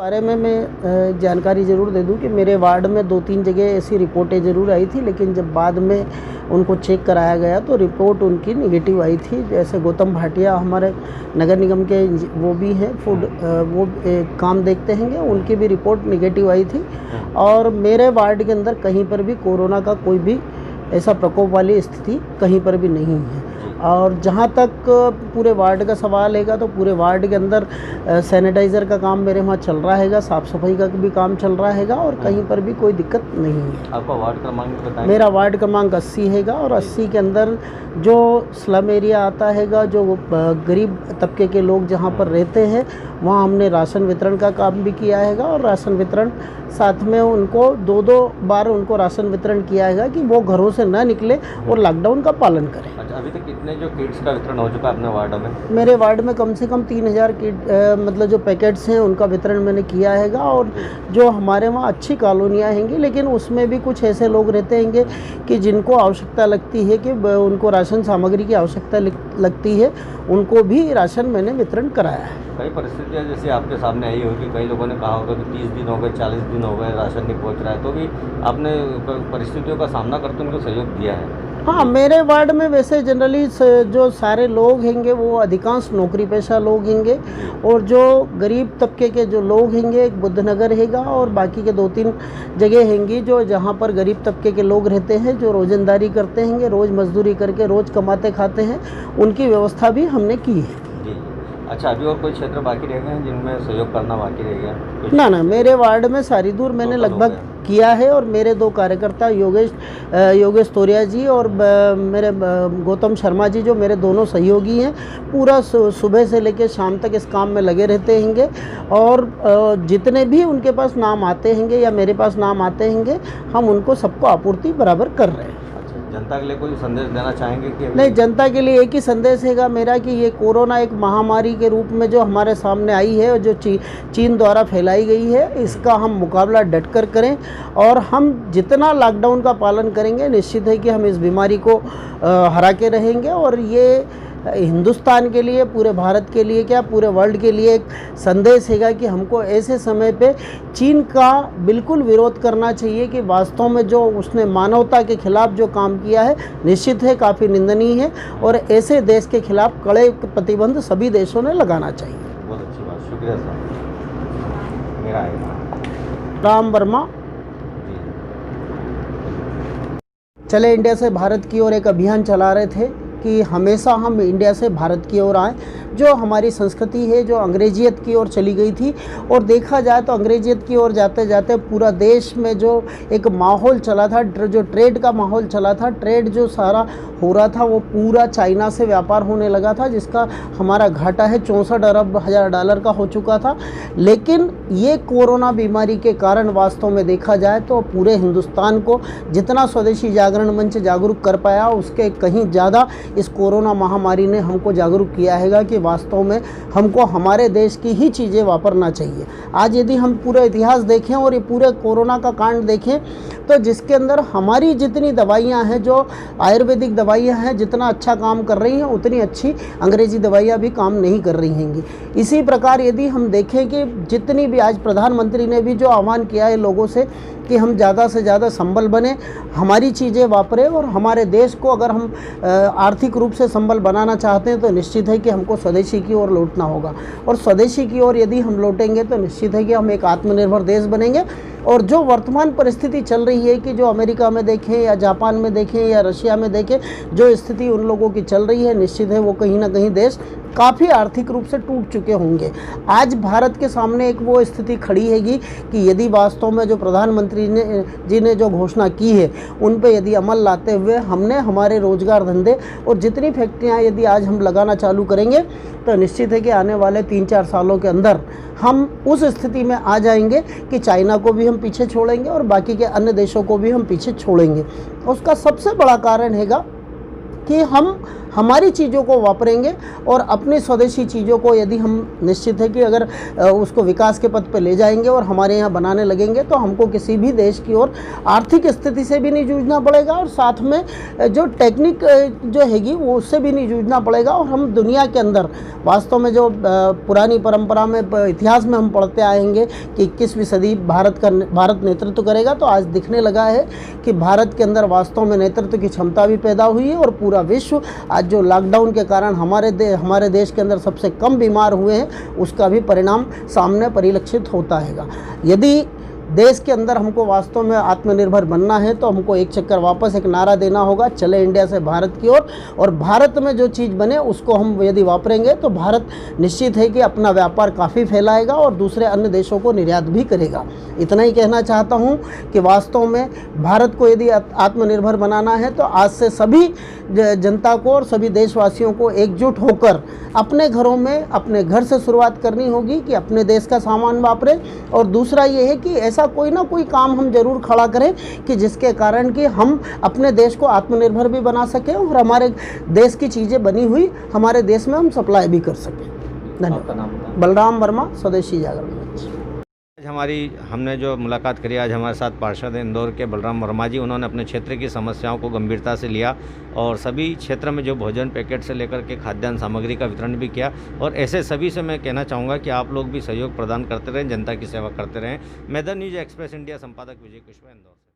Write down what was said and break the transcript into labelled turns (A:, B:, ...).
A: बारे में मैं जानकारी ज़रूर दे दूं कि मेरे वार्ड में 2-3 जगह ऐसी रिपोर्टें ज़रूर आई थी, लेकिन जब बाद में उनको चेक कराया गया तो रिपोर्ट उनकी नेगेटिव आई थी। जैसे गौतम भाटिया हमारे नगर निगम के वो भी हैं, फूड वो काम देखते हैं, उनकी भी रिपोर्ट नेगेटिव आई थी। और मेरे वार्ड के अंदर कहीं पर भी कोरोना का कोई भी ऐसा प्रकोप वाली स्थिति कहीं पर भी नहीं है। और जहाँ तक पूरे वार्ड का सवाल है तो पूरे वार्ड के अंदर सैनिटाइज़र का काम मेरे वहाँ चल रहा है, साफ़ सफाई का भी काम चल रहा है और कहीं पर भी कोई दिक्कत नहीं है।
B: आपका वार्ड क्रमांक बताएं?
A: मेरा वार्ड क्रमांक 80 है और 80 के अंदर जो स्लम एरिया आता है, जो गरीब तबके के लोग जहाँ पर रहते हैं, वहाँ हमने राशन वितरण का काम भी किया है और राशन वितरण साथ में उनको 2-2 बार उनको राशन वितरण किया है कि वो घरों से ना निकले और लॉकडाउन का पालन करें।
B: अच्छा, अभी तक कितने जो किट्स का वितरण हो चुका है अपने वार्ड में?
A: मेरे वार्ड में कम से कम 3000 किट मतलब जो पैकेट्स हैं उनका वितरण मैंने किया है। और जो हमारे वहाँ अच्छी कॉलोनियाँ हैंगी, लेकिन उसमें भी कुछ ऐसे लोग रहते हैंगे कि जिनको आवश्यकता लगती है कि उनको राशन सामग्री की आवश्यकता लगती है, उनको भी राशन मैंने वितरण कराया है।
B: कई परिस्थितियाँ जैसे आपके सामने आई होगी, कई लोगों ने कहा होगा कि 30 दिन हो गए, 40 दिन हो गए, राशन नहीं पहुँच रहा है, तो भी आपने परिस्थितियों का सामना करते उनको सहयोग दिया है?
A: हाँ, मेरे वार्ड में वैसे जनरली जो सारे लोग हैंगे वो अधिकांश नौकरी पेशा लोग हैंगे, और जो गरीब तबके के जो लोग हैंगे, एक बुद्धनगर हैगा और बाकी के 2-3 जगह हैंगी जो जहाँ पर गरीब तबके के लोग रहते हैं, जो रोजंदारी करते हैंगे, रोज़ मजदूरी करके रोज़ कमाते खाते हैं, उनकी व्यवस्था भी हमने की है।
B: जी। अच्छा, अभी और कोई क्षेत्र बाकी रह गए हैं जिनमें सहयोग करना बाकी रह गया?
A: ना, मेरे वार्ड में सारी दूर मैंने लगभग किया है, और मेरे 2 कार्यकर्ता योगेश तोरिया जी और मेरे गौतम शर्मा जी, जो मेरे दोनों सहयोगी हैं, पूरा सुबह से लेकर शाम तक इस काम में लगे रहते हैंगे। और जितने भी उनके पास नाम आते हैंगे या मेरे पास नाम आते हैंगे, हम उनको सबको आपूर्ति बराबर कर रहे हैं।
B: जनता के लिए कोई संदेश देना चाहेंगे कि?
A: नहीं, जनता के लिए एक ही संदेश है मेरा कि ये कोरोना एक महामारी के रूप में जो हमारे सामने आई है और जो चीन द्वारा फैलाई गई है, इसका हम मुकाबला डटकर करें। और हम जितना लॉकडाउन का पालन करेंगे, निश्चित है कि हम इस बीमारी को हरा के रहेंगे। और ये हिंदुस्तान के लिए, पूरे भारत के लिए, क्या पूरे वर्ल्ड के लिए एक संदेश है कि हमको ऐसे समय पे चीन का बिल्कुल विरोध करना चाहिए कि वास्तव में जो उसने मानवता के खिलाफ जो काम किया है, निश्चित है काफ़ी निंदनीय है, और ऐसे देश के खिलाफ कड़े प्रतिबंध सभी देशों ने लगाना चाहिए।
B: बहुत अच्छी बात, शुक्रिया सर। मेरा है
A: राम वर्मा। चले इंडिया से भारत की ओर एक अभियान चला रहे थे कि हमेशा हम इंडिया से भारत की ओर आएँ। जो हमारी संस्कृति है, जो अंग्रेजियत की ओर चली गई थी, और देखा जाए तो अंग्रेजियत की ओर जाते जाते पूरा देश में जो एक माहौल चला था, जो ट्रेड का माहौल चला था, ट्रेड जो सारा हो रहा था, वो पूरा चाइना से व्यापार होने लगा था, जिसका हमारा घाटा है 64 अरब हजार डॉलर का हो चुका था। लेकिन ये कोरोना बीमारी के कारण वास्तव में देखा जाए तो पूरे हिंदुस्तान को जितना स्वदेशी जागरण मंच जागरूक कर पाया, उसके कहीं ज़्यादा इस कोरोना महामारी ने हमको जागरूक किया है कि वास्तव में हमको हमारे देश की ही चीज़ें वापरना चाहिए। आज यदि हम पूरा इतिहास देखें और ये पूरे कोरोना का कांड देखें, तो जिसके अंदर हमारी जितनी दवाइयाँ हैं, जो आयुर्वेदिक दवाइयाँ हैं, जितना अच्छा काम कर रही हैं, उतनी अच्छी अंग्रेजी दवाइयाँ भी काम नहीं कर रही हैंगी। इसी प्रकार यदि हम देखें कि जितनी भी आज प्रधानमंत्री ने भी जो आह्वान किया है लोगों से कि हम ज़्यादा से ज़्यादा संबल बने, हमारी चीज़ें वापरें, और हमारे देश को अगर हम आर्थिक रूप से संबल बनाना चाहते हैं तो निश्चित है कि हमको स्वदेशी की ओर लौटना होगा। और स्वदेशी की ओर यदि हम लौटेंगे तो निश्चित है कि हम एक आत्मनिर्भर देश बनेंगे। और जो वर्तमान परिस्थिति चल रही है कि जो अमेरिका में देखें या जापान में देखें या रशिया में देखें, जो स्थिति उन लोगों की चल रही है, निश्चित है वो कहीं ना कहीं देश काफ़ी आर्थिक रूप से टूट चुके होंगे। आज भारत के सामने एक वो स्थिति खड़ी हैगी कि यदि वास्तव में जो प्रधानमंत्री जी ने जो घोषणा की है, उन पे यदि अमल लाते हुए हमने हमारे रोजगार धंधे और जितनी फैक्ट्रियाँ यदि आज हम लगाना चालू करेंगे, तो निश्चित है कि आने वाले 3-4 सालों के अंदर हम उस स्थिति में आ जाएंगे कि चाइना को भी हम पीछे छोड़ेंगे और बाकी के अन्य देशों को भी हम पीछे छोड़ेंगे। उसका सबसे बड़ा कारण हैगा कि हम हमारी चीज़ों को वापरेंगे और अपनी स्वदेशी चीज़ों को यदि हम निश्चित है कि अगर उसको विकास के पथ पे ले जाएंगे और हमारे यहाँ बनाने लगेंगे तो हमको किसी भी देश की ओर आर्थिक स्थिति से भी नहीं जूझना पड़ेगा और साथ में जो टेक्निक जो हैगी वो उससे भी नहीं जूझना पड़ेगा। और हम दुनिया के अंदर वास्तव में जो पुरानी परंपरा में इतिहास में हम पढ़ते आएंगे कि 21वीं सदी भारत नेतृत्व करेगा, तो आज दिखने लगा है कि भारत के अंदर वास्तव में नेतृत्व की क्षमता भी पैदा हुई है और पूरा विश्व आज जो लॉकडाउन के कारण हमारे देश के अंदर सबसे कम बीमार हुए हैं उसका भी परिणाम सामने परिलक्षित होता है। यदि देश के अंदर हमको वास्तव में आत्मनिर्भर बनना है तो हमको एक चक्कर वापस एक नारा देना होगा, चले इंडिया से भारत की ओर। और भारत में जो चीज़ बने उसको हम यदि वापरेंगे तो भारत निश्चित है कि अपना व्यापार काफ़ी फैलाएगा और दूसरे अन्य देशों को निर्यात भी करेगा। इतना ही कहना चाहता हूँ कि वास्तव में भारत को यदि आत्मनिर्भर बनाना है तो आज से सभी जनता को और सभी देशवासियों को एकजुट होकर अपने घरों में अपने घर से शुरुआत करनी होगी कि अपने देश का सामान वापरें। और दूसरा ये है कि ऐसा कोई ना कोई काम हम जरूर खड़ा करें कि जिसके कारण कि हम अपने देश को आत्मनिर्भर भी बना सकें और हमारे देश की चीज़ें बनी हुई हमारे देश में हम सप्लाई भी कर सकें। धन्यवाद। बलराम वर्मा, स्वदेशी जागरण मंच।
B: आज हमने जो मुलाकात करी, आज हमारे साथ पार्षद हैं इंदौर के बलराम वर्मा जी। उन्होंने अपने क्षेत्र की समस्याओं को गंभीरता से लिया और सभी क्षेत्र में जो भोजन पैकेट से लेकर के खाद्यान्न सामग्री का वितरण भी किया। और ऐसे सभी से मैं कहना चाहूँगा कि आप लोग भी सहयोग प्रदान करते रहें, जनता की सेवा करते रहें। मैं द न्यूज़ एक्सप्रेस इंडिया संपादक विजय कुशवाहा, इंदौर।